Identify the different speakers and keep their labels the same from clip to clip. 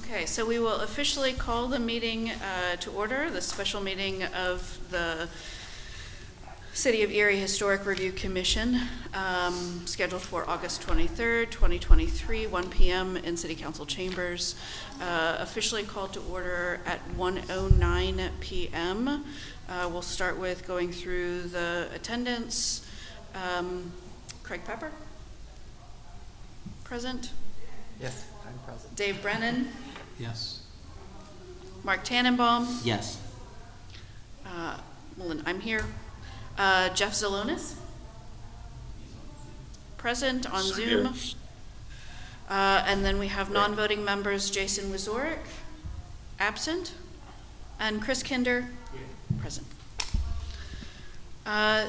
Speaker 1: Okay, so we will officially call the meeting to order, the special meeting of the City of Erie Historic Review Commission, scheduled for August 23rd, 2023, 1 p.m. in City Council chambers. Officially called to order at 1:09 p.m. We'll start with going through the attendance. Craig Pepper? Present?
Speaker 2: Yes, I'm present.
Speaker 1: Dave Brennan?
Speaker 3: Yes.
Speaker 1: Mark Tannenbaum?
Speaker 3: Yes.
Speaker 1: Well, I'm here. Jeff Zelonis? Present on Zoom. And then we have non-voting members, Jason Wazorek, absent, and Chris Kinder, present.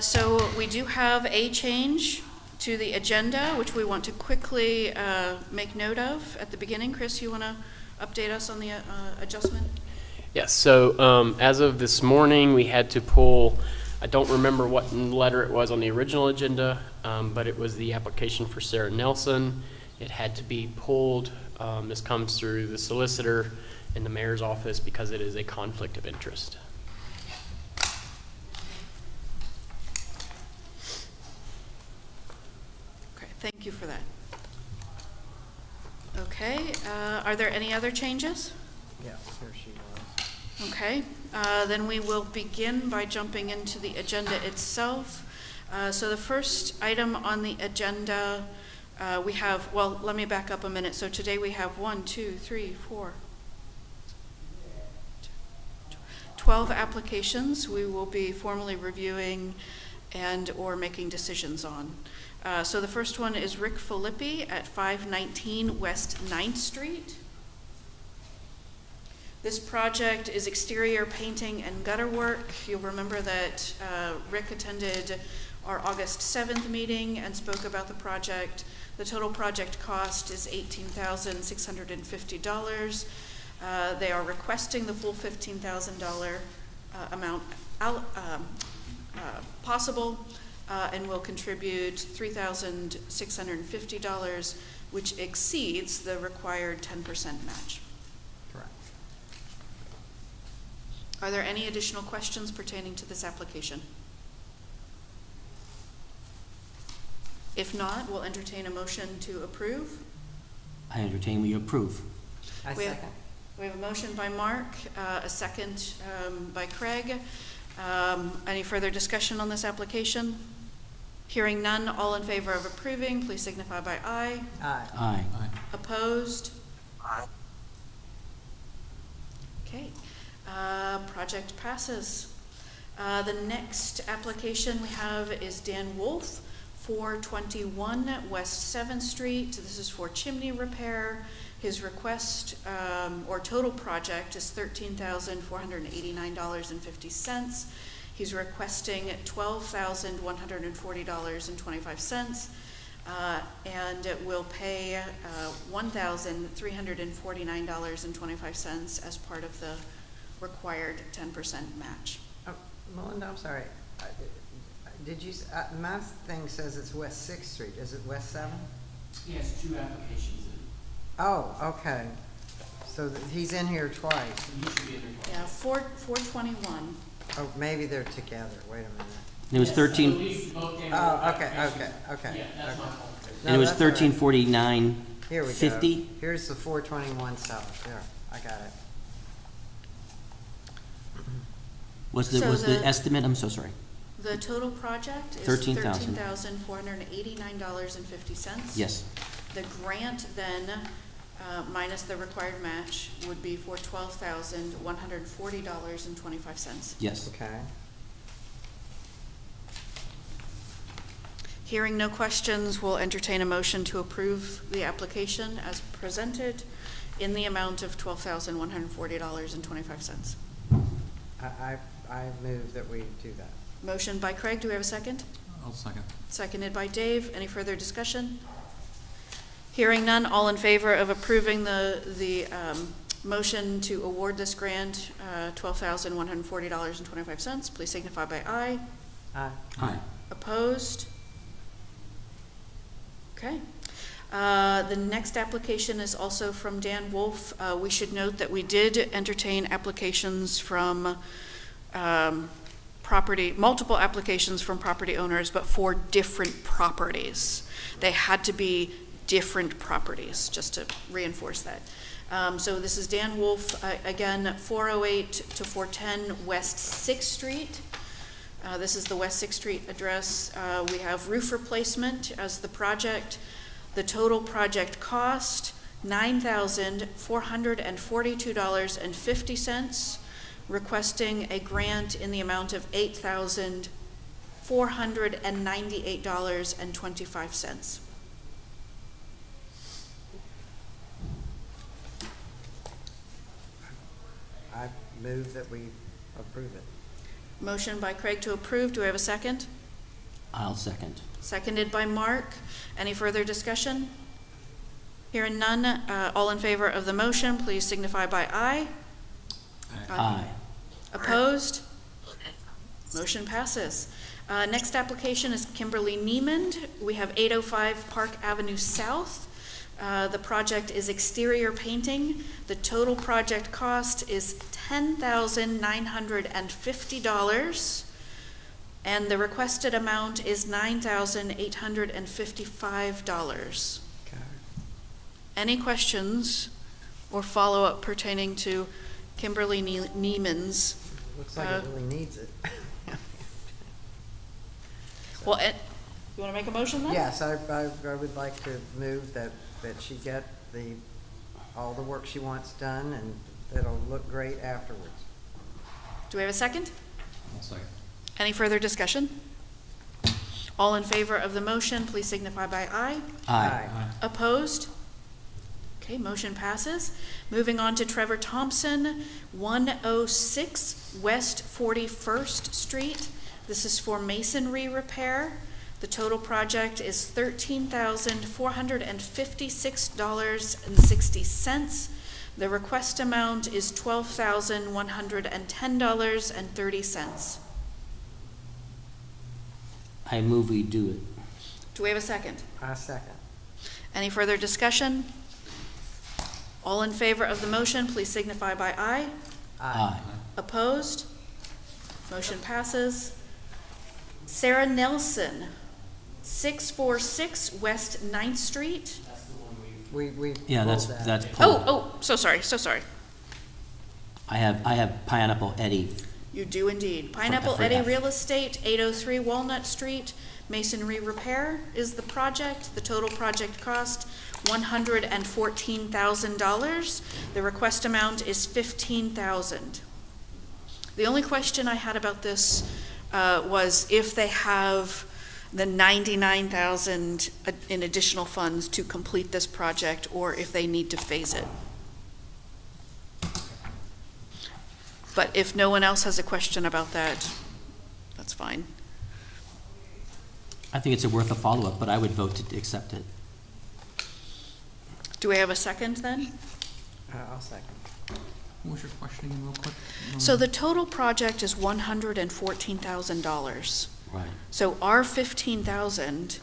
Speaker 1: So we do have a change to the agenda, which we want to quickly make note of at the beginning. Chris, you want to update us on the adjustment?
Speaker 4: Yes, so as of this morning, we had to pull, I don't remember what letter it was on the original agenda, but it was the application for Sarah Nelson. It had to be pulled. This comes through the solicitor in the mayor's office because it is a conflict of interest.
Speaker 1: Thank you for that. Okay, are there any other changes?
Speaker 2: Yeah, here she was.
Speaker 1: Okay, then we will begin by jumping into the agenda itself. So the first item on the agenda, we have, well, let me back up a minute. So today we have 12 applications we will be formally reviewing and or making decisions on. So the first one is Rick Filippi at 519 West 9th Street. This project is exterior painting and gutter work. You'll remember that Rick attended our August 7th meeting and spoke about the project. The total project cost is $18,650. They are requesting the full $15,000 amount possible. And will contribute $3,650, which exceeds the required 10% match.
Speaker 2: Correct.
Speaker 1: Are there any additional questions pertaining to this application? If not, we'll entertain a motion to approve.
Speaker 3: I entertain we approve.
Speaker 2: I second.
Speaker 1: We have a motion by Mark, a second by Craig. Any further discussion on this application? Hearing none, all in favor of approving, please signify by aye.
Speaker 2: Aye.
Speaker 3: Aye.
Speaker 1: Opposed? Aye. Okay, project passes. The next application we have is Dan Wolf, 421 West 7th Street. This is for chimney repair. His request or total project is $13,489.50. He's requesting $12,140.25 and will pay $1,349.25 as part of the required 10% match.
Speaker 2: Oh, Melinda, I'm sorry. Did you? The math thing says it's West 6th Street. Is it West 7?
Speaker 4: Yes, 2 applications in.
Speaker 2: Oh, okay. So he's in here twice.
Speaker 4: He should be in here twice.
Speaker 1: Yeah, 421.
Speaker 2: Oh, maybe they're together. Wait a minute.
Speaker 3: It was 13.
Speaker 2: Oh, okay.
Speaker 4: Yeah, that's my fault.
Speaker 3: And it was 1349.
Speaker 2: Here we
Speaker 3: 50.
Speaker 2: go. Here's the 421 south. There, I got it.
Speaker 3: Was the estimate? I'm so sorry.
Speaker 1: The total project is $13,489.50.
Speaker 3: Yes.
Speaker 1: The grant then, minus the required match, would be for $12,140.25.
Speaker 3: Yes.
Speaker 2: Okay.
Speaker 1: Hearing no questions, we'll entertain a motion to approve the application as presented in the amount of $12,140.25.
Speaker 2: I move that we do that.
Speaker 1: Motion by Craig. Do we have a second?
Speaker 3: I'll second.
Speaker 1: Seconded by Dave. Any further discussion? Hearing none, all in favor of approving the motion to award this grant, $12,140.25, please signify by aye.
Speaker 2: Aye.
Speaker 3: Aye.
Speaker 1: Opposed? Okay. The next application is also from Dan Wolf. We should note that we did entertain applications from multiple applications from property owners, but for different properties. They had to be different properties, just to reinforce that. So this is Dan Wolf, again, 408 to 410 West 6th Street. This is the West 6th Street address. We have roof replacement as the project. The total project cost, $9,442.50, requesting a grant in the amount of $8,498.25.
Speaker 2: I move that we approve it.
Speaker 1: Motion by Craig to approve. Do we have a second?
Speaker 3: I'll second.
Speaker 1: Seconded by Mark. Any further discussion? Hearing none, all in favor of the motion, please signify by aye.
Speaker 3: Aye.
Speaker 1: Opposed? Motion passes. Next application is Kimberly Niemand. We have 805 Park Avenue South. The project is exterior painting. The total project cost is $10,950. And the requested amount is $9,855.
Speaker 2: Okay.
Speaker 1: Any questions or follow-up pertaining to Kimberly Niemann's?
Speaker 2: Looks like it really needs it.
Speaker 1: Well, you want to make a motion then?
Speaker 2: Yes, I would like to move that she get all the work she wants done, and it'll look great afterwards.
Speaker 1: Do we have a second?
Speaker 5: I'll second.
Speaker 1: Any further discussion? All in favor of the motion, please signify by aye.
Speaker 3: Aye.
Speaker 1: Opposed? Okay, motion passes. Moving on to Trevor Thompson, 106 West 41st Street. This is for masonry repair. The total project is $13,456.60. The request amount is $12,110.30.
Speaker 3: I move we do it.
Speaker 1: Do we have a second?
Speaker 2: I second.
Speaker 1: Any further discussion? All in favor of the motion, please signify by aye.
Speaker 3: Aye.
Speaker 1: Opposed? Motion passes. Sarah Nelson, 646 West 9th Street.
Speaker 2: We
Speaker 3: Yeah,
Speaker 2: pulled
Speaker 3: that's
Speaker 2: that.
Speaker 3: pulled.
Speaker 1: So sorry.
Speaker 3: I have Pineapple Eddie.
Speaker 1: You do indeed. Pineapple
Speaker 3: For
Speaker 1: Eddie
Speaker 3: F.
Speaker 1: Real Estate, 803 Walnut Street. Masonry repair is the project. The total project cost, $114,000. The request amount is $15,000. The only question I had about this was if they have the $99,000 in additional funds to complete this project, or if they need to phase it. But if no one else has a question about that, that's fine.
Speaker 3: I think it's worth a follow-up, but I would vote to accept it.
Speaker 1: Do we have a second then?
Speaker 2: I'll second.
Speaker 5: What was your question again, real quick?
Speaker 1: So the total project is $114,000.
Speaker 3: Right.
Speaker 1: So our $15,000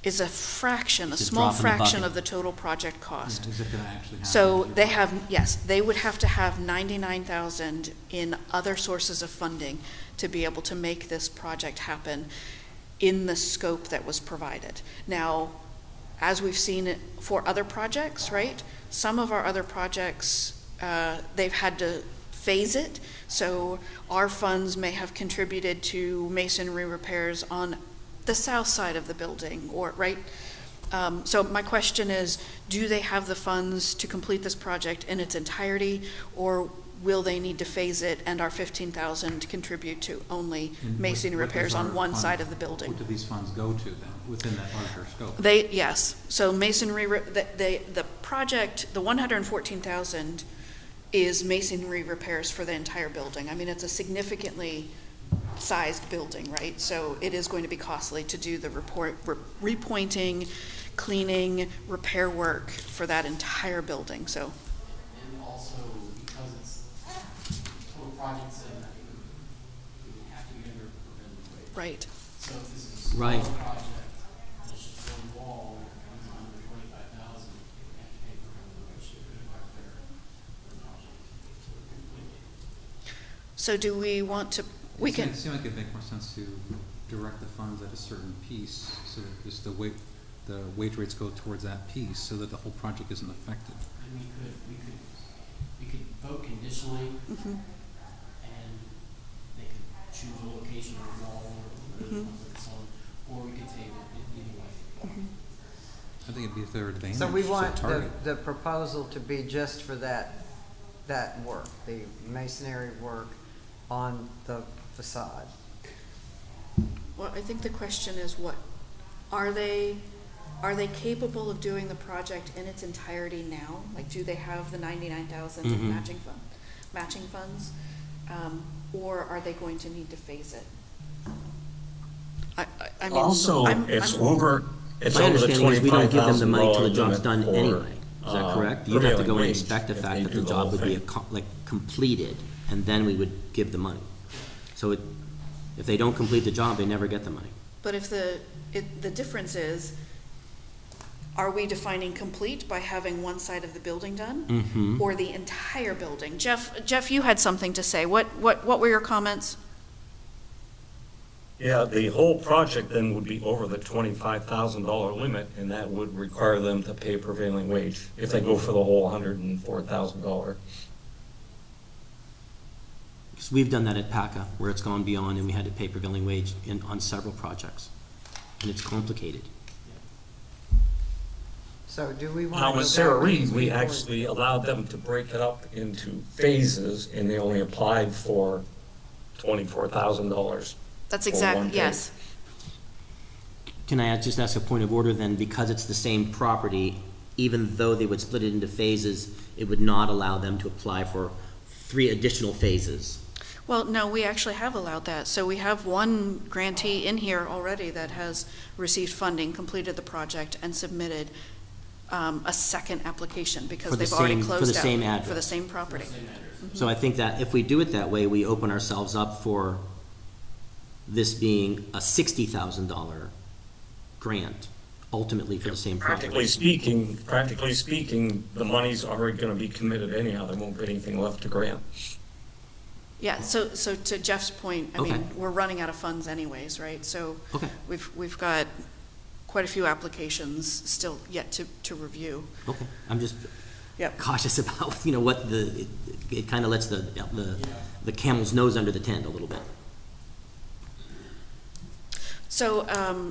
Speaker 1: is a fraction, a
Speaker 3: It's a
Speaker 1: small
Speaker 3: drop in the
Speaker 1: fraction
Speaker 3: bucket.
Speaker 1: of the total project cost.
Speaker 5: Is it gonna actually happen?
Speaker 1: So they have, yes, they would have to have $99,000 in other sources of funding to be able to make this project happen in the scope that was provided. Now, as we've seen it for other projects, right? Some of our other projects, they've had to phase it. So our funds may have contributed to masonry repairs on the south side of the building, or right? So my question is, do they have the funds to complete this project in its entirety, or will they need to phase it and our $15,000 contribute to only
Speaker 5: And
Speaker 1: masonry
Speaker 5: what does
Speaker 1: repairs on
Speaker 5: our
Speaker 1: one
Speaker 5: fund-
Speaker 1: side of the building?
Speaker 5: What do these funds go to then, within that larger scope?
Speaker 1: Yes, so masonry, the project, the $114,000 is masonry repairs for the entire building. I mean, it's a significantly sized building, right? So it is going to be costly to do the repointing, cleaning, repair work for that entire building, so.
Speaker 6: And also, because it's total projects, we have to get under preventative weight.
Speaker 1: Right.
Speaker 6: So if this is a
Speaker 3: Right.
Speaker 6: small project, and it's just one wall, it comes under
Speaker 1: So do we want to, we can,
Speaker 5: It seemed like it'd make more sense to direct the funds at a certain piece, so that just the wage rates go towards that piece, so that the whole project isn't affected.
Speaker 6: And we could vote conditionally,
Speaker 1: mhm,
Speaker 6: and they could choose a location or a wall or whatever
Speaker 1: Mhm.
Speaker 6: it's on, or we could table it either way.
Speaker 1: mhm.
Speaker 5: I think it'd be a their advantage.
Speaker 2: So we
Speaker 5: to
Speaker 2: want
Speaker 5: target.
Speaker 2: the proposal to be just for that work, the masonry work on the facade.
Speaker 1: Well, I think the question is what, are they capable of doing the project in its entirety now? Like, do they have the 99,000 of
Speaker 3: Mhm.
Speaker 1: matching funds? Or are they going to need to phase it? I mean,
Speaker 7: Also, it's over
Speaker 3: My
Speaker 7: the
Speaker 3: understanding is we don't give them the money till the
Speaker 7: $25,000
Speaker 3: job's done
Speaker 7: limit
Speaker 3: anyway. Is that correct? You'd have to go and
Speaker 7: prevailing
Speaker 3: inspect the
Speaker 7: wage
Speaker 3: fact
Speaker 7: if
Speaker 3: that
Speaker 7: they
Speaker 3: the
Speaker 7: do
Speaker 3: job would be
Speaker 7: whole
Speaker 3: completed, and then we would give the money. So if they don't complete the job, they never get the money.
Speaker 1: but if the difference is, are we defining complete by having one side of the building done?
Speaker 3: Mm-hmm.
Speaker 1: Or the entire building? Jeff, you had something to say. What were your comments?
Speaker 7: Yeah, the whole project then would be over the $25,000 limit, and that would require them to pay prevailing wage if they go for the whole $104,000.
Speaker 3: Because we've done that at PACA, where it's gone beyond, and we had to pay prevailing wage on several projects. And it's complicated.
Speaker 2: So do we want to?
Speaker 7: Now, with Sarah Reed, we actually allowed them to break it up into phases, and they only applied for $24,000.
Speaker 1: That's
Speaker 7: For
Speaker 1: exactly,
Speaker 7: one
Speaker 1: yes.
Speaker 3: Can I just ask a point of order then? Because it's the same property, even though they would split it into phases, it would not allow them to apply for 3 additional phases.
Speaker 1: Well, no, we actually have allowed that. So we have one grantee in here already that has received funding, completed the project, and submitted a second application because
Speaker 3: For the
Speaker 1: they've already
Speaker 3: same-
Speaker 1: closed
Speaker 3: for
Speaker 1: out.
Speaker 3: the same address.
Speaker 1: For the same property.
Speaker 3: So I think that if we do it that way, we open ourselves up for this being a $60,000 grant, ultimately for the same property.
Speaker 7: Practically speaking, the money's already gonna be committed anyhow. There won't be anything left to grant.
Speaker 1: Yeah, so to Jeff's point, I mean,
Speaker 3: Okay.
Speaker 1: we're running out of funds anyways, right? So
Speaker 3: Okay.
Speaker 1: we've got quite a few applications still yet to review.
Speaker 3: Okay, I'm just
Speaker 1: Yep.
Speaker 3: cautious about, what it kind of lets the camel's nose under the tent a little bit.
Speaker 1: So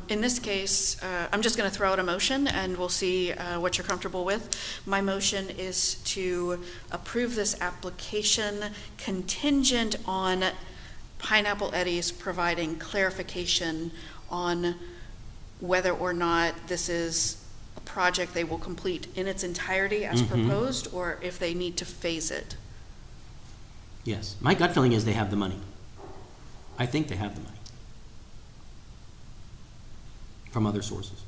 Speaker 1: in this case, I'm just going to throw out a motion and we'll see what you're comfortable with. My motion is to approve this application contingent on Pineapple Eddie's providing clarification on whether or not this is a project they will complete in its entirety as proposed, or if they need to phase it.
Speaker 3: Yes, my gut feeling is they have the money. I think they have the money from other sources.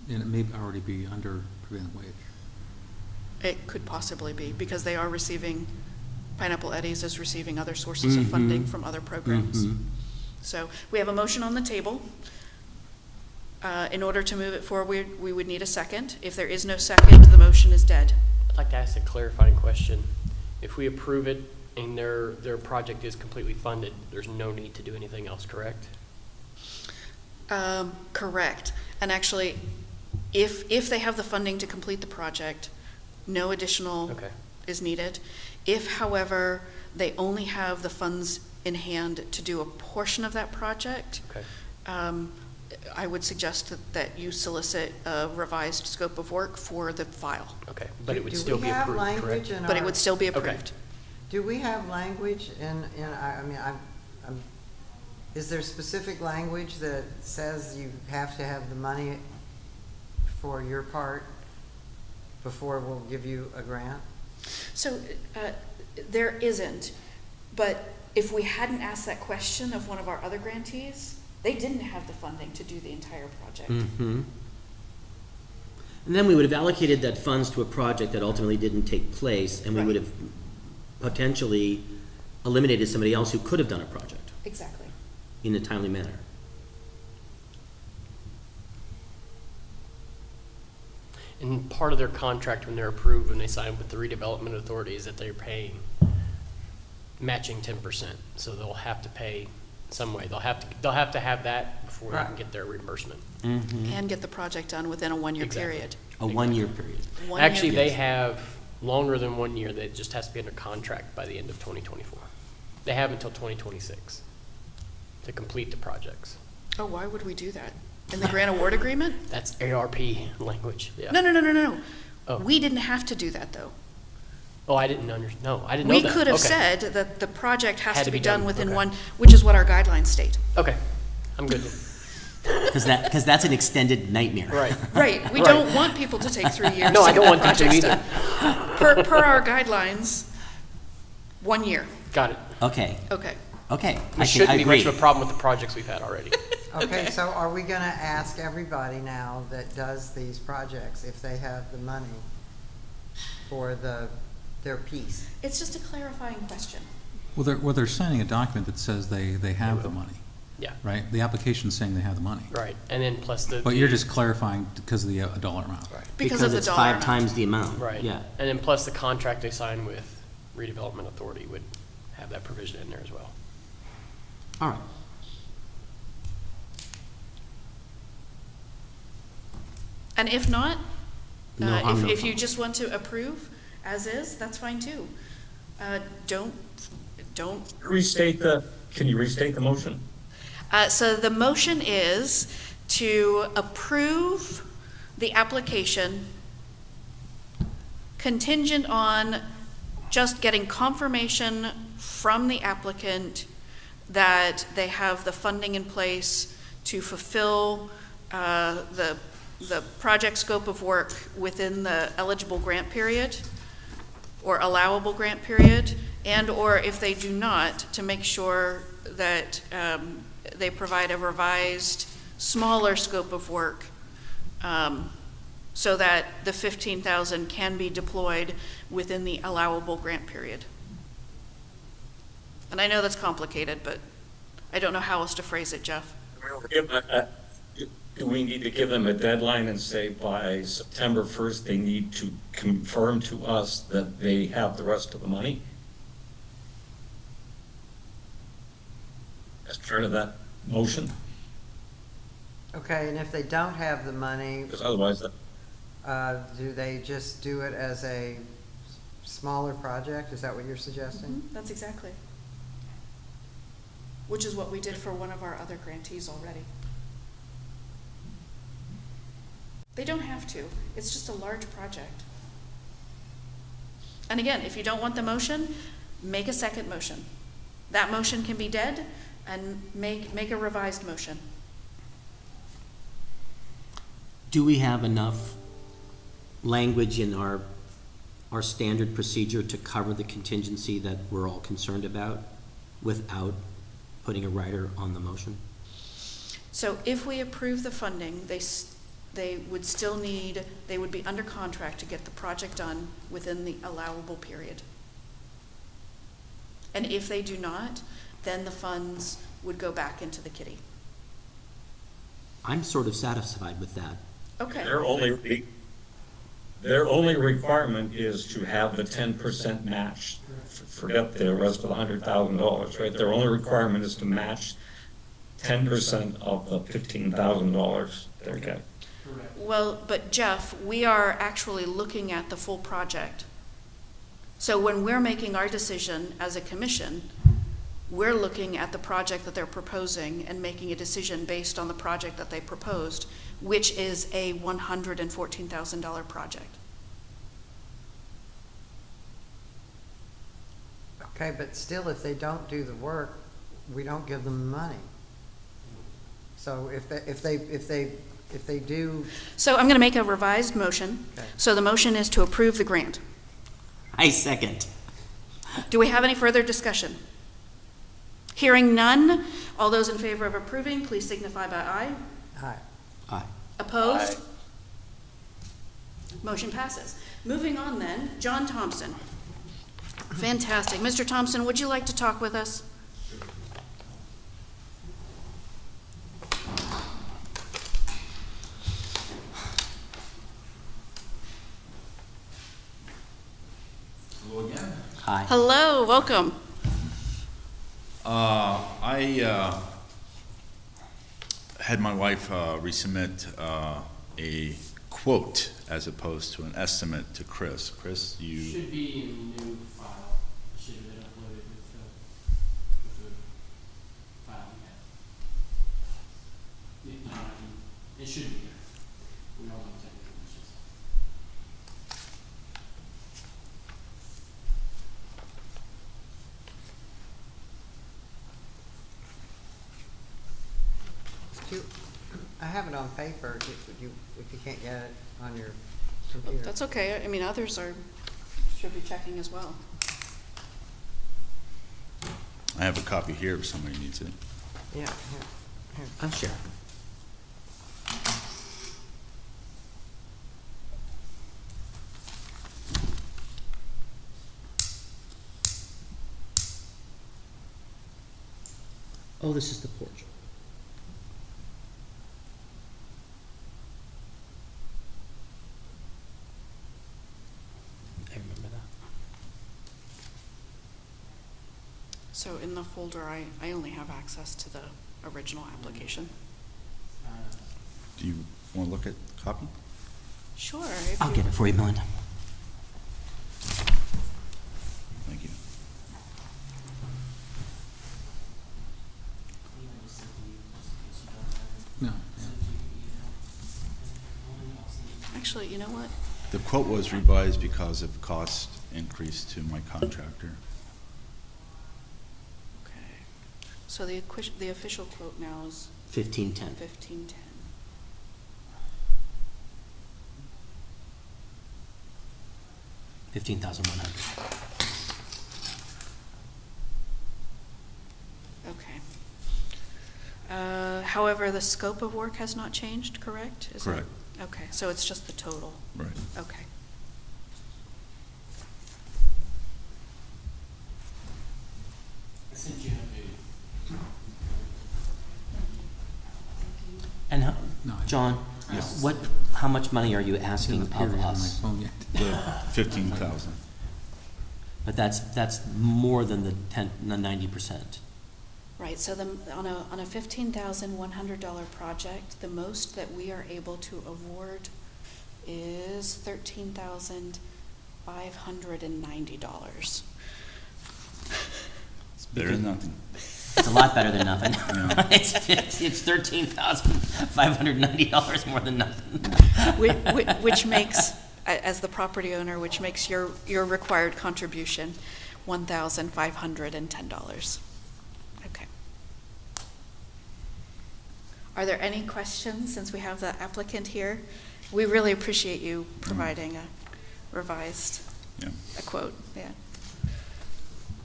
Speaker 5: And it may already be under prevailing wage.
Speaker 1: It could possibly be, because they are receiving, Pineapple Eddie's is receiving other sources of funding from other programs. So we have a motion on the table. In order to move it forward, we would need a second. If there is no second, the motion is dead.
Speaker 4: I'd like to ask a clarifying question. If we approve it and their project is completely funded, there's no need to do anything else, correct?
Speaker 1: Correct. And actually, if they have the funding to complete the project, no additional
Speaker 4: Okay.
Speaker 1: is needed. If, however, they only have the funds in hand to do a portion of that project,
Speaker 4: Okay.
Speaker 1: I would suggest that you solicit a revised scope of work for the file,
Speaker 4: Okay, but it would
Speaker 2: Do
Speaker 4: still
Speaker 2: we
Speaker 4: be
Speaker 2: have
Speaker 4: approved,
Speaker 2: language
Speaker 4: correct?
Speaker 2: in
Speaker 1: but it
Speaker 2: our-
Speaker 1: would still be
Speaker 4: Okay.
Speaker 1: approved.
Speaker 2: Do we have language is there specific language that says you have to have the money for your part before we'll give you a grant?
Speaker 1: So there isn't, but if we hadn't asked that question of one of our other grantees, they didn't have the funding to do the entire project.
Speaker 3: And then we would have allocated that funds to a project that ultimately didn't take place, and we would have potentially eliminated somebody else who could have done a project
Speaker 1: Exactly.
Speaker 3: in a timely manner.
Speaker 4: And part of their contract when they're approved, when they sign with the redevelopment authority, is that they're paying matching 10%. So they'll have to pay some way. They'll have to have that before they can
Speaker 2: Right.
Speaker 4: get their reimbursement.
Speaker 1: And get the project done within a one-year
Speaker 4: Exactly.
Speaker 1: period.
Speaker 3: A 1-year period.
Speaker 1: 1 year
Speaker 4: Actually, they
Speaker 1: period.
Speaker 4: have longer than 1 year. That just has to be under contract by the end of 2024. They have until 2026 to complete the projects.
Speaker 1: Oh, why would we do that? In the grant award agreement?
Speaker 4: That's ARP language, yeah.
Speaker 1: No.
Speaker 4: Oh.
Speaker 1: We didn't have to do that, though.
Speaker 4: Oh, I didn't know
Speaker 1: We
Speaker 4: that.
Speaker 1: could have
Speaker 4: Okay.
Speaker 1: said that the project has
Speaker 4: Had
Speaker 1: to be done within
Speaker 4: okay.
Speaker 1: one, which is what our guidelines state.
Speaker 4: Okay, I'm good.
Speaker 3: Because that's an extended nightmare.
Speaker 4: Right.
Speaker 1: Right, we
Speaker 4: Right.
Speaker 1: don't want people to take 3 years.
Speaker 4: No,
Speaker 1: to
Speaker 4: I
Speaker 1: get
Speaker 4: don't
Speaker 1: the
Speaker 4: want them to
Speaker 1: projects
Speaker 4: either.
Speaker 1: done. Per our guidelines, 1 year.
Speaker 4: Got it.
Speaker 3: Okay,
Speaker 1: Okay.
Speaker 3: okay.
Speaker 4: There shouldn't be much of a problem with the projects we've had already.
Speaker 2: Okay, so are we gonna ask everybody now that does these projects if they have the money for their piece?
Speaker 1: It's just a clarifying question.
Speaker 5: Well, they're signing a document that says they have the money,
Speaker 4: Yeah,
Speaker 5: right? The application's saying they have the money.
Speaker 4: right. And then plus the.
Speaker 5: But you're just clarifying because of the dollar amount.
Speaker 4: Right.
Speaker 1: Because of the
Speaker 3: it's
Speaker 1: dollar
Speaker 3: 5
Speaker 1: amount.
Speaker 3: times the amount.
Speaker 4: Right.
Speaker 3: Yeah.
Speaker 4: And then plus the contract they sign with Redevelopment Authority would have that provision in there as well.
Speaker 3: All right.
Speaker 1: And if not,
Speaker 3: No harm, no
Speaker 1: if you
Speaker 3: foul.
Speaker 1: just want to approve as is, that's fine too. Don't,
Speaker 7: Can you restate the motion?
Speaker 1: so the motion is to approve the application contingent on just getting confirmation from the applicant that they have the funding in place to fulfill the project scope of work within the eligible grant period or allowable grant period, and or if they do not, to make sure that they provide a revised, smaller scope of work so that the $15,000 can be deployed within the allowable grant period. And I know that's complicated, but I don't know how else to phrase it, Jeff.
Speaker 7: Do we need to give them a deadline and say by September 1st, they need to confirm to us that they have the rest of the money? As part of that motion?
Speaker 2: Okay, and if they don't have the money,
Speaker 7: Because otherwise,
Speaker 2: do they just do it as a smaller project? Is that what you're suggesting?
Speaker 1: That's exactly. Which is what we did for one of our other grantees already. They don't have to. It's just a large project. And again, if you don't want the motion, make a second motion. That motion can be dead and make a revised motion.
Speaker 3: Do we have enough language in our standard procedure to cover the contingency that we're all concerned about without putting a rider on the motion?
Speaker 1: So if we approve the funding, they would still need, they would be under contract to get the project done within the allowable period. And if they do not, then the funds would go back into the kitty.
Speaker 3: I'm sort of satisfied with that.
Speaker 1: Okay.
Speaker 7: their only requirement is to have the 10% match. Forget the rest of the $100,000, right? Their only requirement is to match 10% of the $15,000 they're getting.
Speaker 6: Correct.
Speaker 1: Well, but Jeff, we are actually looking at the full project. So when we're making our decision as a commission, we're looking at the project that they're proposing and making a decision based on the project that they proposed, which is a $114,000 project.
Speaker 2: Okay, but still, if they don't do the work, we don't give them the money. So if they do,
Speaker 1: So I'm going to make a revised motion.
Speaker 2: Okay.
Speaker 1: So the motion is to approve the grant.
Speaker 3: I second.
Speaker 1: Do we have any further discussion? Hearing none, all those in favor of approving, please signify by aye.
Speaker 2: hi,
Speaker 3: Aye.
Speaker 1: Opposed? Motion passes. Moving on then, John Thompson. Fantastic. Mr. Thompson, would you like to talk with us?
Speaker 8: Hello again.
Speaker 3: Aye.
Speaker 1: Hello, welcome.
Speaker 8: I had my wife resubmit a quote as opposed to an estimate to Chris. Chris, you...
Speaker 6: Should be in the new file. It should have been uploaded with the file we have. If not, it should be there. We all know technical issues.
Speaker 2: I have it on paper, if you can't get it on your computer.
Speaker 1: That's okay. I mean, others should be checking as well.
Speaker 8: I have a copy here if somebody needs it.
Speaker 2: Yeah, here.
Speaker 3: I'll share. Oh, this is the porch. I remember that.
Speaker 1: So in the folder, I only have access to the original application.
Speaker 8: Do you want to look at the copy?
Speaker 1: Sure. If
Speaker 3: I'll
Speaker 1: you-
Speaker 3: get it for you, Melinda.
Speaker 8: Thank you.
Speaker 5: No.
Speaker 1: Actually, you know what?
Speaker 8: The quote was revised because of cost increase to my contractor.
Speaker 1: Okay. So the official quote now is
Speaker 3: 1510.
Speaker 1: 1510.
Speaker 3: $15,100.
Speaker 1: Okay. However, the scope of work has not changed, correct? Is it-
Speaker 8: Correct.
Speaker 1: Okay, so it's just the total.
Speaker 8: Right.
Speaker 1: Okay.
Speaker 6: I sent you a
Speaker 3: And
Speaker 5: No,
Speaker 3: John,
Speaker 8: Yes.
Speaker 3: how much money are you
Speaker 5: It's
Speaker 3: asking
Speaker 5: not appearing
Speaker 3: of
Speaker 5: on my
Speaker 3: us?
Speaker 5: phone yet.
Speaker 8: The 15,000.
Speaker 3: But that's more than the 90%.
Speaker 1: Right, so on a $15,100 project, the most that we are able to award is $13,590.
Speaker 8: It's better than nothing.
Speaker 3: It's a lot better than nothing.
Speaker 8: Yeah.
Speaker 3: It's $13,590 more than nothing.
Speaker 1: Which makes, as the property owner, which makes your required contribution $1,510. Okay. Are there any questions, since we have the applicant here? We really appreciate you providing a revised,
Speaker 8: Yeah.
Speaker 1: a quote, yeah.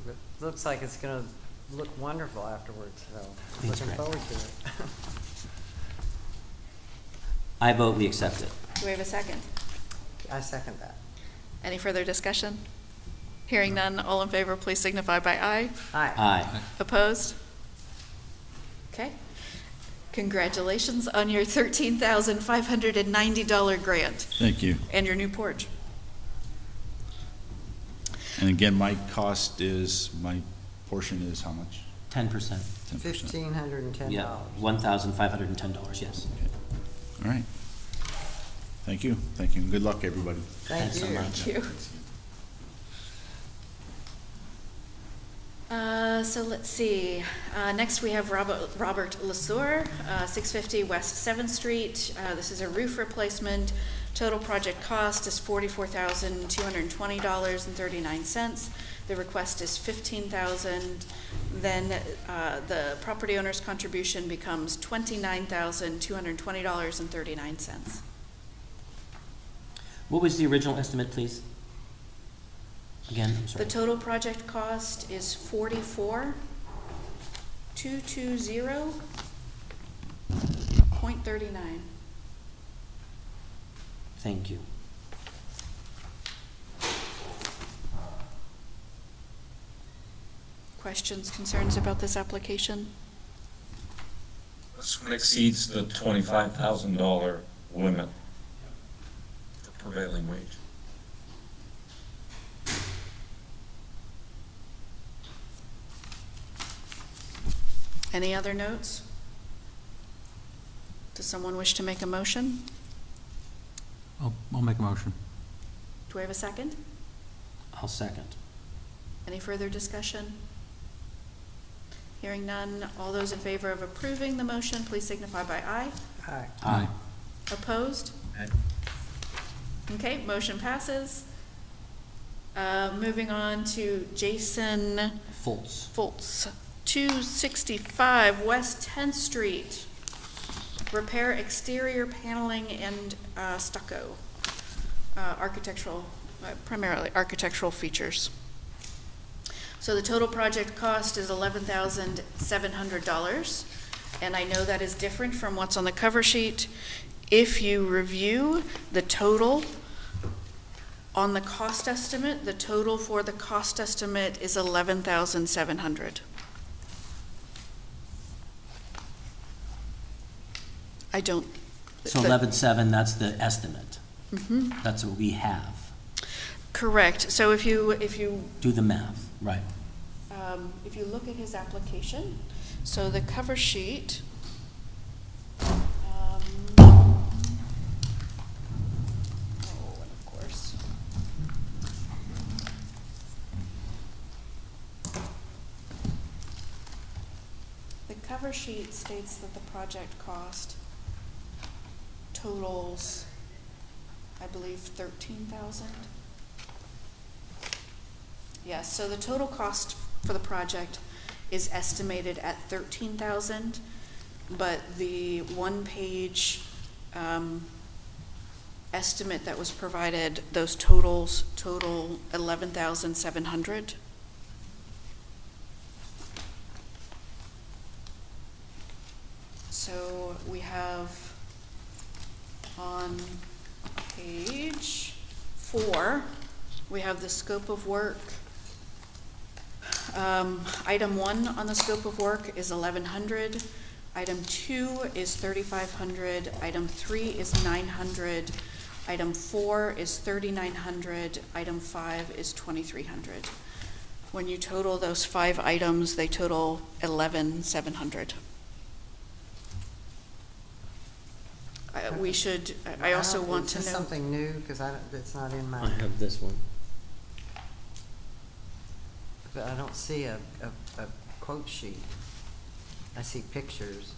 Speaker 2: It looks like it's gonna look wonderful afterwards, so
Speaker 3: Thanks,
Speaker 2: looking
Speaker 3: Greg.
Speaker 2: forward to it.
Speaker 3: I vote we accept it.
Speaker 1: Do we have a second?
Speaker 2: I second that.
Speaker 1: Any further discussion? Hearing none, all in favor, please signify by aye.
Speaker 2: Aye.
Speaker 3: Aye.
Speaker 1: Opposed? Okay. Congratulations on your $13,590 grant
Speaker 8: Thank you.
Speaker 1: and your new porch.
Speaker 8: And again, my portion is how much?
Speaker 3: 10%.
Speaker 8: 10%.
Speaker 2: $1,510.
Speaker 3: Yeah, $1,510, yes.
Speaker 8: All right. Thank you. Thank you. And good luck, everybody.
Speaker 2: Thank
Speaker 3: Thanks so
Speaker 2: you.
Speaker 3: much.
Speaker 1: Thank you. So let's see. Next, we have Robert Lesueur, 650 West 7th Street. This is a roof replacement. Total project cost is $44,220.39. The request is $15,000. Then the property owner's contribution becomes $29,220.39.
Speaker 3: What was the original estimate, please? Again, I'm sorry.
Speaker 1: The total project cost is $44,220.39.
Speaker 3: Thank you.
Speaker 1: Questions, concerns about this application?
Speaker 7: This one exceeds the $25,000 limit for prevailing wage.
Speaker 1: Any other notes? Does someone wish to make a motion?
Speaker 5: I'll make a motion.
Speaker 1: Do we have a second?
Speaker 3: I'll second.
Speaker 1: Any further discussion? Hearing none, all those in favor of approving the motion, please signify by aye.
Speaker 2: Aye.
Speaker 5: Aye.
Speaker 1: Opposed? Okay, motion passes. Moving on to Jason Foltz, 265 West 10th Street. Repair exterior paneling and stucco. Architectural, primarily architectural features. So the total project cost is $11,700, and I know that is different from what's on the cover sheet. If you review the total on the cost estimate, the total for the cost estimate is $11,700. I don't.
Speaker 3: So 11.7, that's the estimate.
Speaker 1: Mm-hmm.
Speaker 3: That's what we have.
Speaker 1: Correct. So if you
Speaker 3: Do the math, right.
Speaker 1: if you look at his application, so the cover sheet. And of course. The cover sheet states that the project cost totals, I believe, $13,000. Yes, so the total cost for the project is estimated at $13,000, but the one-page estimate that was provided, those totals total $11,700. So we have on page 4, we have the scope of work. Item 1 on the scope of work is $1,100. Item 2 is $3,500. Item 3 is $900. Item 4 is $3,900. Item 5 is $2,300. When you total those 5 items, they total $11,700. We should. I also want to know.
Speaker 2: Is this something new? Because it's not in my.
Speaker 3: I have this one.
Speaker 2: But I don't see a quote sheet. I see pictures.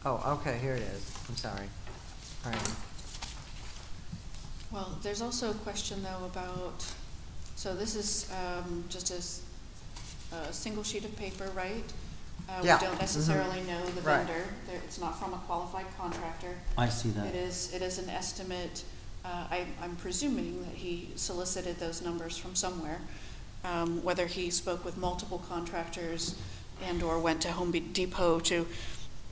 Speaker 2: Oh, okay, here it is. I'm sorry. All right.
Speaker 1: Well, there's also a question though about, so this is just a single sheet of paper, right?
Speaker 2: Yeah.
Speaker 1: We don't necessarily know the
Speaker 2: Right.
Speaker 1: vendor. It's not from a qualified contractor.
Speaker 3: I see that.
Speaker 1: It is an estimate. I'm presuming that he solicited those numbers from somewhere, whether he spoke with multiple contractors and or went to Home Depot to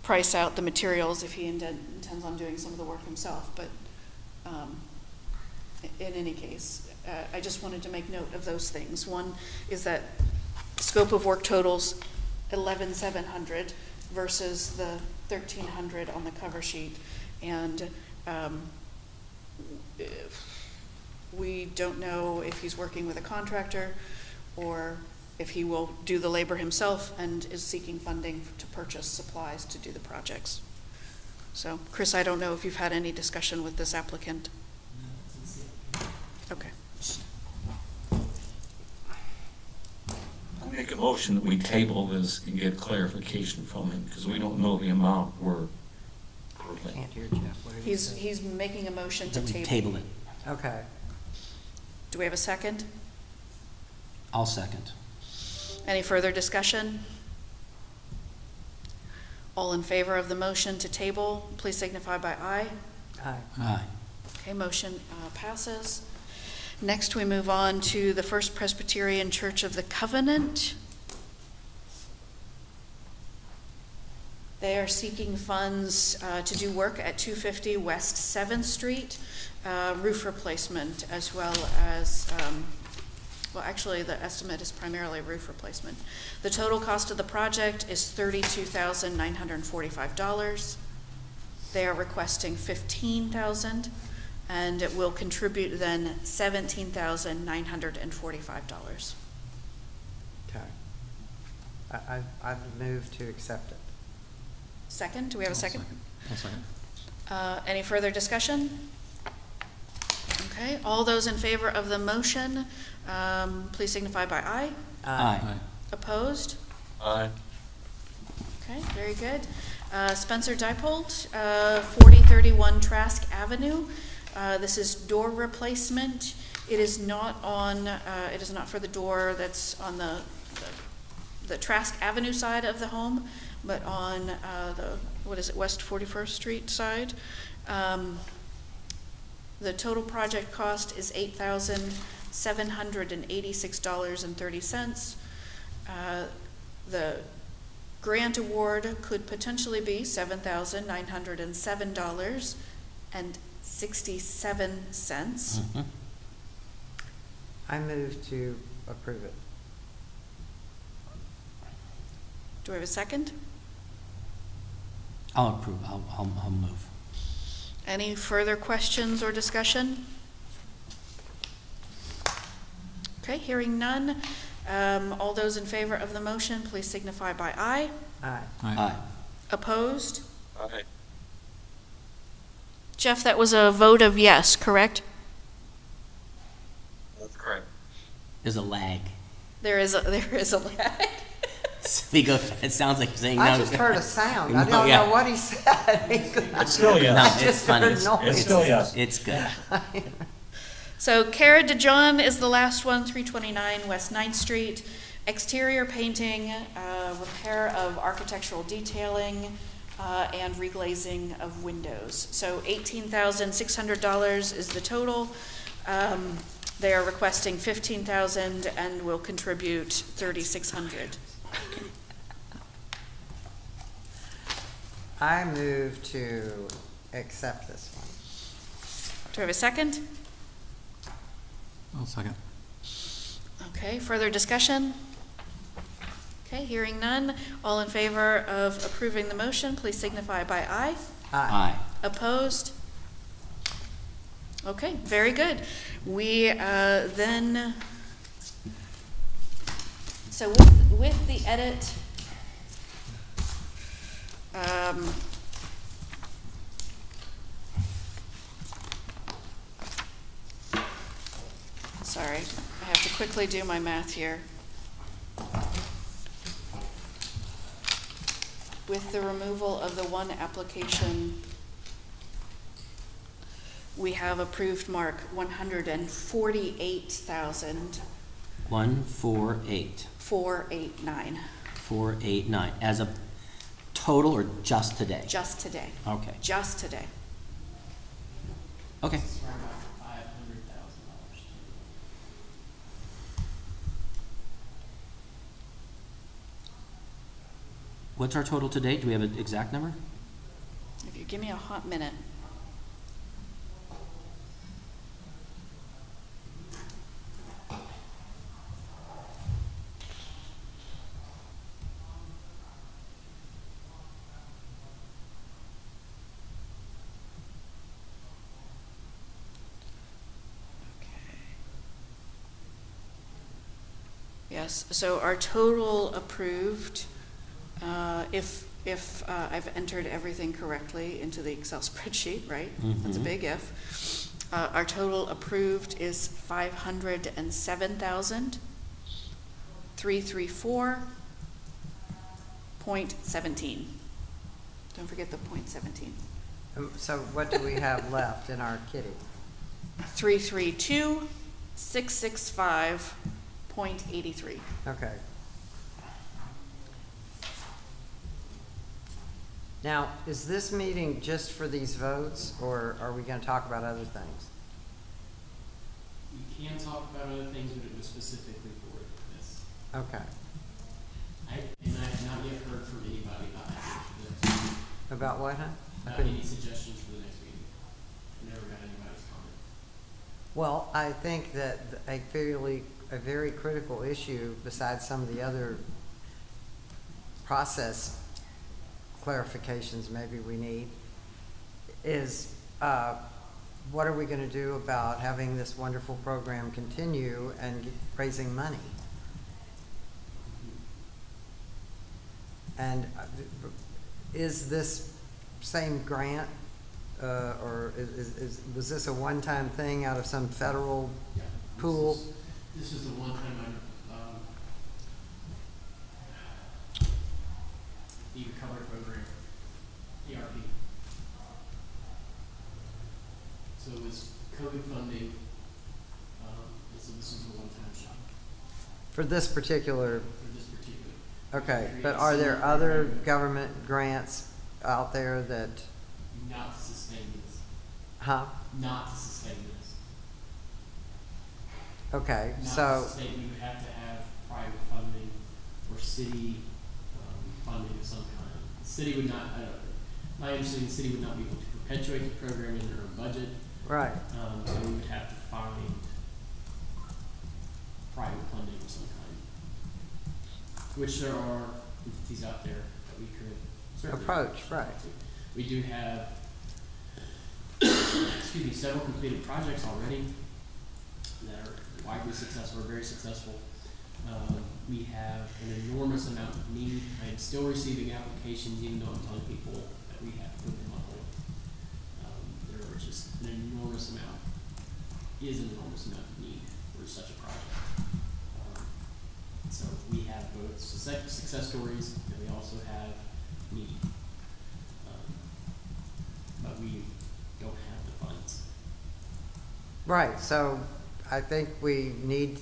Speaker 1: price out the materials if he intends on doing some of the work himself. But in any case, I just wanted to make note of those things. One is that scope of work totals $11,700 versus the $1,300 on the cover sheet, and we don't know if he's working with a contractor or if he will do the labor himself and is seeking funding to purchase supplies to do the projects. So, Chris, I don't know if you've had any discussion with this applicant. Okay.
Speaker 7: I make a motion that we table this and get clarification from him, because we don't know the amount we're.
Speaker 2: Can't hear Jeff. What did he say?
Speaker 1: He's making a motion to
Speaker 3: That we
Speaker 1: table.
Speaker 3: table it.
Speaker 2: Okay.
Speaker 1: Do we have a second?
Speaker 3: I'll second.
Speaker 1: Any further discussion? All in favor of the motion to table, please signify by aye.
Speaker 2: Aye.
Speaker 3: Aye.
Speaker 1: Okay, motion passes. Next, we move on to the First Presbyterian Church of the Covenant. They are seeking funds to do work at 250 West 7th Street, roof replacement, as well as, well, actually, the estimate is primarily roof replacement. The total cost of the project is $32,945. They are requesting $15,000, and it will contribute then $17,945.
Speaker 2: I've moved to accept it.
Speaker 1: Second, do we have a second?
Speaker 5: I'll second.
Speaker 1: Any further discussion? Okay, all those in favor of the motion, please signify by aye.
Speaker 3: Aye.
Speaker 1: Opposed?
Speaker 9: Aye.
Speaker 1: Okay, very good. Spencer Diepold, 4031 Trask Avenue. This is door replacement. It is not on, it is not for the door that's on the Trask Avenue side of the home, but on what is it, West 41st Street side. The total project cost is $8,786.30. The grant award could potentially be $7,907.67.
Speaker 2: I move to approve it.
Speaker 1: Do we have a second?
Speaker 3: I'll approve, I'll move.
Speaker 1: Any further questions or discussion? Okay, hearing none. All those in favor of the motion, please signify by aye.
Speaker 2: Aye.
Speaker 3: Aye.
Speaker 1: Opposed?
Speaker 9: Aye.
Speaker 1: Jeff, that was a vote of yes, correct?
Speaker 9: That's correct.
Speaker 3: There's a lag.
Speaker 1: There is a lag.
Speaker 3: We go, it sounds like you're saying no.
Speaker 2: I just heard a sound. I
Speaker 3: No,
Speaker 2: don't
Speaker 3: yeah.
Speaker 2: know what he said.
Speaker 7: It's still
Speaker 3: No,
Speaker 7: yes.
Speaker 3: it's funny.
Speaker 2: Just heard
Speaker 7: It's still yes.
Speaker 3: It's good.
Speaker 1: So Cara DeJohn is the last one, 329 West 9th Street. Exterior painting, repair of architectural detailing, and reglazing of windows. So $18,600 is the total. They are requesting $15,000 and will contribute $3,600.
Speaker 2: I move to accept this one.
Speaker 1: Do we have a second?
Speaker 5: I'll second.
Speaker 1: Okay, further discussion? Okay, hearing none. All in favor of approving the motion, please signify by aye.
Speaker 3: Aye.
Speaker 1: Opposed? Okay, very good. We then, so with the edit, sorry, I have to quickly do my math here. With the removal of the one application, we have approved mark 148,000.
Speaker 3: 148.
Speaker 1: 489,
Speaker 3: 489 as a total or just today?
Speaker 1: just today,
Speaker 3: Okay.
Speaker 1: just today.
Speaker 3: Okay.
Speaker 6: It's around about $500,000.
Speaker 3: What's our total today? Do we have an exact number?
Speaker 1: If you give me a hot minute. Yes, so our total approved, if I've entered everything correctly into the Excel spreadsheet, right? That's a big if. Our total approved is 507,334.17. Don't forget the .17.
Speaker 2: So what do we have left in our kitty?
Speaker 1: 332,665.83.
Speaker 2: Okay. Now, is this meeting just for these votes, or are we going to talk about other things?
Speaker 6: We can talk about other things, but it was specifically for this.
Speaker 2: Okay.
Speaker 6: I have not yet heard from anybody about that.
Speaker 2: About what, huh?
Speaker 6: About any suggestions for the next meeting. I never got anybody's comment.
Speaker 2: Well, I think that a very critical issue, besides some of the other process clarifications maybe we need, is what are we going to do about having this wonderful program continue and raising money? And is this same grant, or was this a one-time thing out of some federal pool?
Speaker 6: This is the one-time the recovery program, ERP. So it was COVID funding, and so this is a one-time shot
Speaker 2: For this particular,
Speaker 6: for this particular.
Speaker 2: okay, but are there other government grants out there that,
Speaker 6: Not to sustain this.
Speaker 2: huh?
Speaker 6: Not to sustain this.
Speaker 2: Okay,
Speaker 6: Not
Speaker 2: so,
Speaker 6: to sustain, you would have to have private funding or city funding of some kind. The city would not, my understanding, the city would not be able to perpetuate the program in their own budget.
Speaker 2: right,
Speaker 6: So we would have to find private funding of some kind, which there are entities out there that we could certainly
Speaker 2: approach, right.
Speaker 6: We do have, excuse me, several completed projects already that are widely successful, or very successful. We have an enormous amount of need. I am still receiving applications, even though I'm telling people that we have to put them on hold. There are just an enormous amount of need for such a project. So we have both success stories and we also have need. But we don't have the funds.
Speaker 2: Right, so I think we need,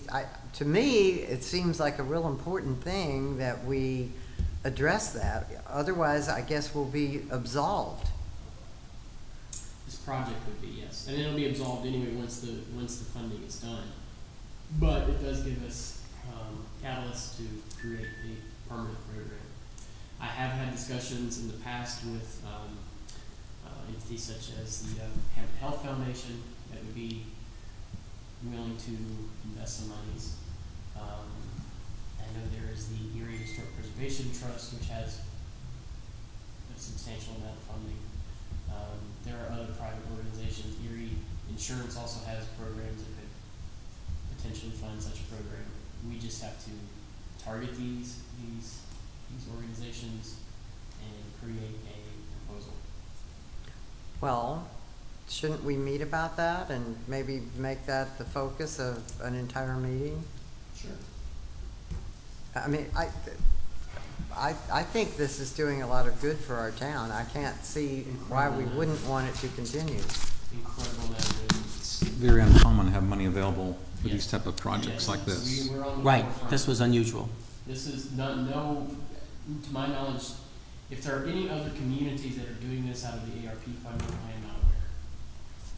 Speaker 2: to me, it seems like a real important thing that we address that. Otherwise, I guess we'll be absolved.
Speaker 6: This project would be, yes, and it'll be absolved anyway once the funding is done. But it does give us catalyst to create a permanent program. I have had discussions in the past with entities such as the Hampton Health Foundation that would be willing to invest some monies. I know there is the Erie Historic Preservation Trust, which has a substantial amount of funding. There are other private organizations. Erie Insurance also has programs that could potentially fund such a program. We just have to target these organizations and create a proposal.
Speaker 2: Well, shouldn't we meet about that and maybe make that the focus of an entire meeting?
Speaker 6: Sure.
Speaker 2: I mean, I think this is doing a lot of good for our town. I can't see why we wouldn't want it to continue.
Speaker 6: Incredible amount of money.
Speaker 5: It's very uncommon to have money available for these
Speaker 6: Yes.
Speaker 5: type of projects
Speaker 6: Yes,
Speaker 5: like this.
Speaker 6: we're on the
Speaker 3: Right,
Speaker 6: forefront.
Speaker 3: this was unusual.
Speaker 6: This is to my knowledge, if there are any other communities that are doing this out of the ARP funding, I am not aware.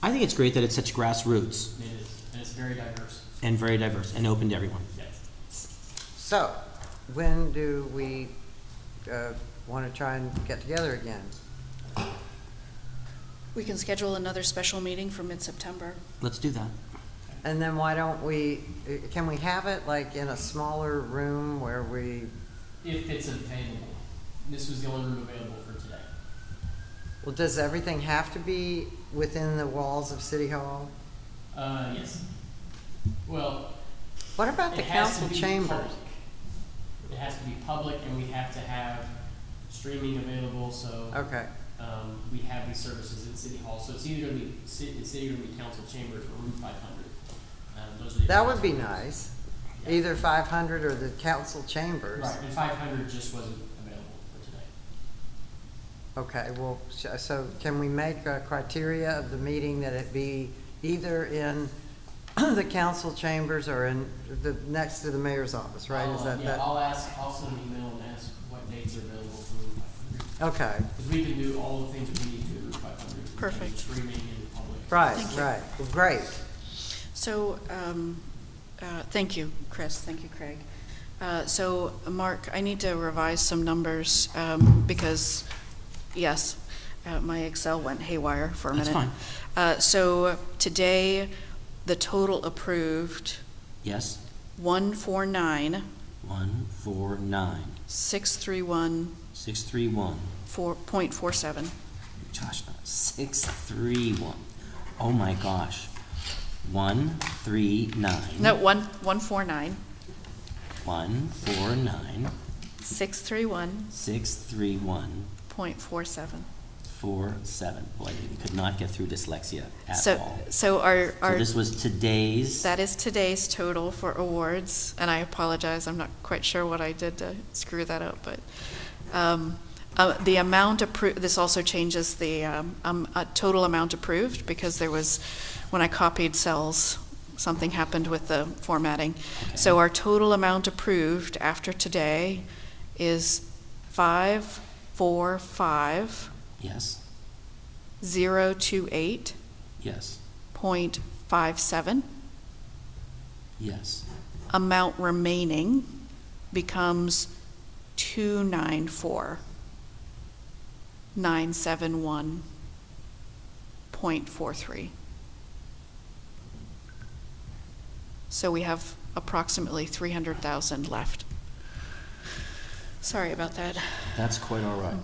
Speaker 3: I think it's great that it's such grassroots
Speaker 6: It is, and it's very diverse.
Speaker 3: and very diverse and open to everyone.
Speaker 6: Yes.
Speaker 2: So, when do we want to try and get together again?
Speaker 1: We can schedule another special meeting for mid-September.
Speaker 3: Let's do that.
Speaker 2: And then why don't we, can we have it like in a smaller room where we,
Speaker 6: If it's available. This was the only room available for today.
Speaker 2: well, does everything have to be within the walls of City Hall?
Speaker 6: Yes. Well,
Speaker 2: What about the
Speaker 6: it has
Speaker 2: council
Speaker 6: to be
Speaker 2: chambers?
Speaker 6: public. It has to be public, and we have to have streaming available, so
Speaker 2: Okay,
Speaker 6: we have these services in City Hall. So it's either going to be city or going to be council chambers or room 500. Those are the
Speaker 2: that would be
Speaker 6: options.
Speaker 2: nice.
Speaker 6: Yeah.
Speaker 2: Either 500 or the council chambers.
Speaker 6: Right, and 500 just wasn't available for today.
Speaker 2: Okay, well, so can we make a criteria of the meeting that it be either in the council chambers or in the, next to the mayor's office, right? Is that,
Speaker 6: Yeah, I'll send an email and ask what dates are available for room 500.
Speaker 2: okay,
Speaker 6: Because we can do all the things that we need to do in room 500.
Speaker 1: Perfect.
Speaker 6: Streaming and public.
Speaker 2: right,
Speaker 1: Thank you.
Speaker 2: right, well, great.
Speaker 1: So, thank you, Chris. Thank you, Craig. So, Mark, I need to revise some numbers because, yes, my Excel went haywire for a
Speaker 3: That's
Speaker 1: minute.
Speaker 3: fine.
Speaker 1: So today, the total approved,
Speaker 3: Yes?
Speaker 1: 149,
Speaker 3: 149
Speaker 1: 631,
Speaker 3: 631.
Speaker 1: 4.47.
Speaker 3: Josh, no, 631. Oh my gosh. 139.
Speaker 1: No, 149,
Speaker 3: 149.
Speaker 1: 631.47.
Speaker 3: 63147. Boy, you could not get through dyslexia at all.
Speaker 1: So our
Speaker 3: So this was today's.
Speaker 1: that is today's total for awards, and I apologize, I'm not quite sure what I did to screw that up, but the amount approved, this also changes the total amount approved, because there was, when I copied cells, something happened with the formatting.
Speaker 3: Okay. So
Speaker 1: our total amount approved after today is 545.
Speaker 3: Yes.
Speaker 1: 028.57.
Speaker 3: Yes. Yes.
Speaker 1: Amount remaining becomes 294,971.43. So we have approximately 300,000 left. Sorry about that.
Speaker 3: That's quite all right.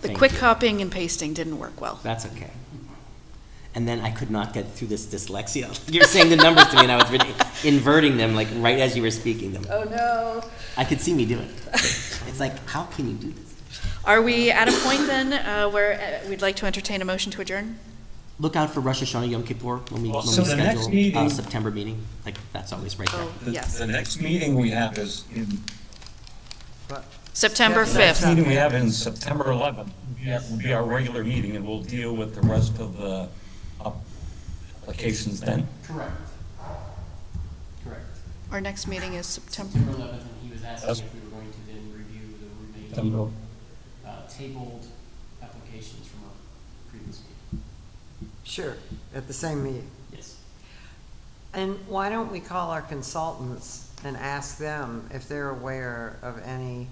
Speaker 1: The
Speaker 3: Thank
Speaker 1: quick
Speaker 3: you.
Speaker 1: copying and pasting didn't work well.
Speaker 3: That's okay. And then I could not get through this dyslexia. You were saying the numbers to me, and I was really inverting them, like right as you were speaking them.
Speaker 1: Oh no.
Speaker 3: I could see me do it. It's like, how can you do this?
Speaker 1: Are we at a point then where we'd like to entertain a motion to adjourn?
Speaker 3: Look out for Rosh Hashanah Yom Kippur when we
Speaker 7: So the next
Speaker 3: schedule
Speaker 7: meeting-
Speaker 3: September meeting. Like, that's always right there.
Speaker 1: Oh, yes.
Speaker 7: The next meeting we have is in,
Speaker 1: September
Speaker 7: the next
Speaker 1: 5th.
Speaker 7: meeting we have in September 11th. Will be our regular meeting, and we'll deal with the rest of the applications then.
Speaker 6: Correct. Correct.
Speaker 1: Our next meeting is September.
Speaker 6: September 11th, and he was asking if we were going to then review the remaining tabled applications from our previous meeting.
Speaker 2: Sure, at the same meeting.
Speaker 6: Yes.
Speaker 2: And why don't we call our consultants and ask them if they're aware of any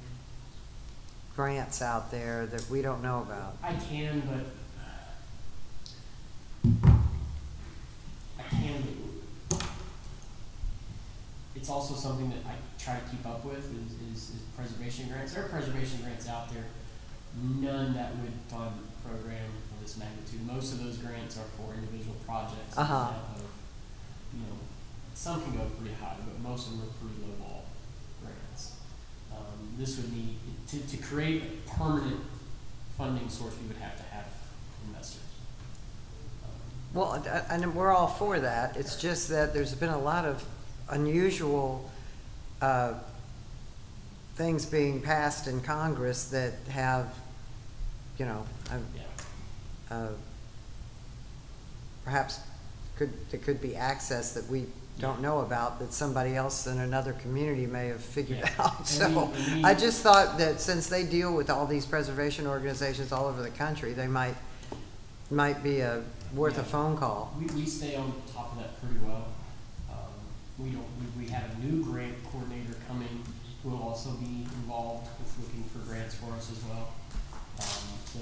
Speaker 2: grants out there that we don't know about?
Speaker 6: I can, but it's also something that I try to keep up with is preservation grants. There are preservation grants out there, none that would fund a program of this magnitude. Most of those grants are for individual projects. Some can go pretty high, but most of them are pretty low ball grants. This would need, to create a permanent funding source, we would have to have investors.
Speaker 2: Well, and we're all for that. It's just that there's been a lot of unusual things being passed in Congress that have, perhaps there could be access that we don't know about, that somebody else in another community may have figured out. So I just thought that since they deal with all these preservation organizations all over the country, they might be worth a phone call.
Speaker 6: We stay on top of that pretty well. We have a new grant coordinator coming who will also be involved with looking for grants for us as well. So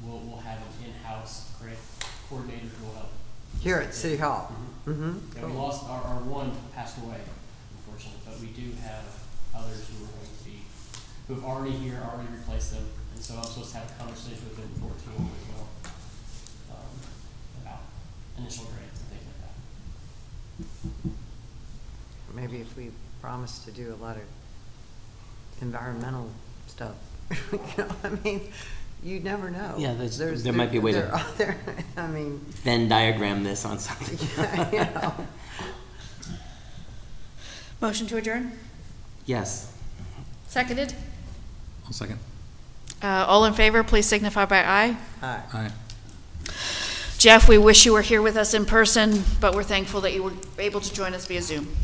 Speaker 6: we'll have an in-house grant coordinator who will help.
Speaker 2: Here at City Hall.
Speaker 6: Yeah, we lost our one passed away, unfortunately, but we do have others who have already replaced them, and so I'm supposed to have a conversation with them before as well about initial grants and things like that.
Speaker 2: Maybe if we promise to do a lot of environmental stuff, you never know.
Speaker 3: Yeah, there might be a way to Venn diagram this on something.
Speaker 1: Motion to adjourn?
Speaker 3: Yes.
Speaker 1: Seconded?
Speaker 5: I'll second.
Speaker 1: All in favor, please signify by aye.
Speaker 2: Aye.
Speaker 5: Aye.
Speaker 1: Jeff, we wish you were here with us in person, but we're thankful that you were able to join us via Zoom.